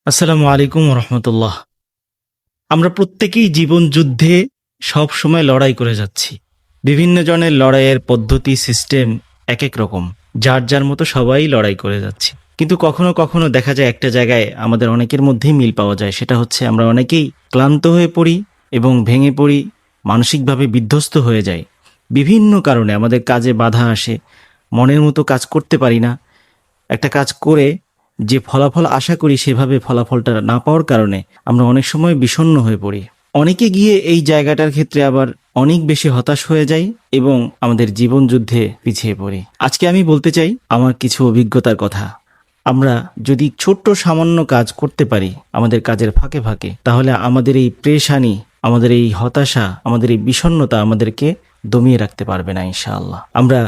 আসসালামু আলাইকুম রহমতুল্লাহ। আমরা প্রত্যেকেই জীবন যুদ্ধে সব সময় লড়াই করে যাচ্ছি। বিভিন্ন জনের লড়াইয়ের পদ্ধতি সিস্টেম এক এক রকম, যার যার মতো সবাই লড়াই করে যাচ্ছি। কিন্তু কখনো কখনো দেখা যায় একটা জায়গায় আমাদের অনেকের মধ্যেই মিল পাওয়া যায়, সেটা হচ্ছে আমরা অনেকেই ক্লান্ত হয়ে পড়ি এবং ভেঙে পড়ি, মানসিকভাবে বিধ্বস্ত হয়ে যাই। বিভিন্ন কারণে আমাদের কাজে বাধা আসে, মনের মতো কাজ করতে পারি না। একটা কাজ করে যে ফলাফল আশা করি সেভাবে ফলাফলটা না পাওয়ার কারণে আমরা অনেক সময় বিষণ্ণ হয়ে পড়ি। অনেকে গিয়ে এই জায়গাটার ক্ষেত্রে আবার অনেক বেশি হতাশ হয়ে যায় এবং আমাদের জীবন যুদ্ধে পিছিয়ে পড়ি। আজকে আমি বলতে চাই আমার কিছু অভিজ্ঞতার কথা। আমরা যদি ছোট্ট সামান্য কাজ করতে পারি আমাদের কাজের ফাঁকে ফাঁকে, তাহলে আমাদের এই পেরেশানি, আমাদের এই হতাশা, আমাদের এই বিষণ্ণতা আমাদেরকে দমিয়ে রাখতে পারবে না ইনশাআল্লাহ। আমরা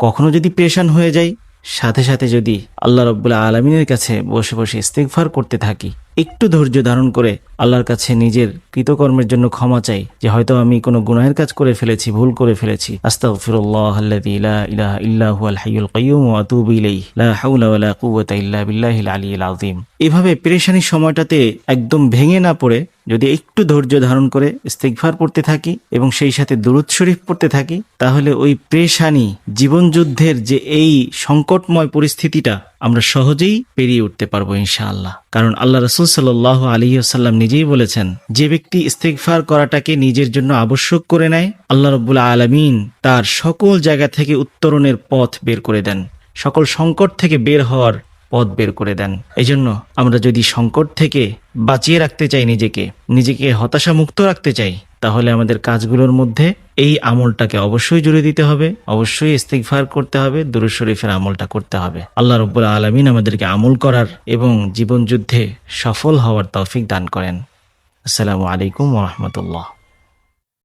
কখনো যদি পেরেশান হয়ে যাই, সাথে সাথে যদি আল্লাহ রাব্বুল আলামিনের কাছে বসে বসে ইস্তিগফার করতে থাকি, একটু ধৈর্য ধারণ করে আল্লাহর কাছে নিজের কৃতকর্মের জন্য ক্ষমা চাই, যে হয়তো আমি কোনো গুনাহের কাজ করে ফেলেছি, ভুল করে ফেলেছি। আস্তাগফিরুল্লাহাল্লাযী লা ইলাহা ইল্লা হুয়াল হাইয়ুল কাইয়্যুম ওয়া আতুবু ইলাইহি লা হাওলা ওয়ালা কুওয়াতা ইল্লা বিল্লাহিল আলিয়্যিল আযীম। এভাবে পেরেশানির সময়টাতে একদম ভেঙে না পড়ে যদি একটু ধৈর্য ধারণ করে ইস্তিগফার পড়তে থাকি এবং সেই সাথে দুরূদ শরীফ পড়তে থাকি, তাহলে ওই পেরেশানি, জীবন যুদ্ধের যে এই সংকটময় পরিস্থিতিটা আমরা সহজেই পেরিয়ে উঠতে পারবো ইনশাআল্লাহ। কারণ আল্লাহ রাসূল সাল্লাল্লাহু আলাইহি ওয়াসাল্লাম নিজেই বলেছেন, যে ব্যক্তি ইস্তিগফার করাটাকে নিজের জন্য আবশ্যক করে নেয়, আল্লাহ রাব্বুল আলামিন তার সকল জায়গা থেকে উত্তরণের পথ বের করে দেন, সকল সংকট থেকে বের হওয়ার পথ বের করে দেন। এজন্য আমরা যদি সংকট থেকে বাঁচিয়ে রাখতে চাই, নিজেকে হতাশা মুক্ত রাখতে চাই, তাহলে আমাদের কাজগুলোর মধ্যে এই আমলটাকে অবশ্যই জুড়ে দিতে হবে, অবশ্যই ইস্তিগফার করতে হবে, দুরূদ শরীফের আমলটা করতে হবে। আল্লাহ রাব্বুল আলামিন আমাদেরকে আমল করার এবং জীবন যুদ্ধে সফল হওয়ার তৌফিক দান করেন। আসসালামু আলাইকুম ওয়া রাহমাতুল্লাহ।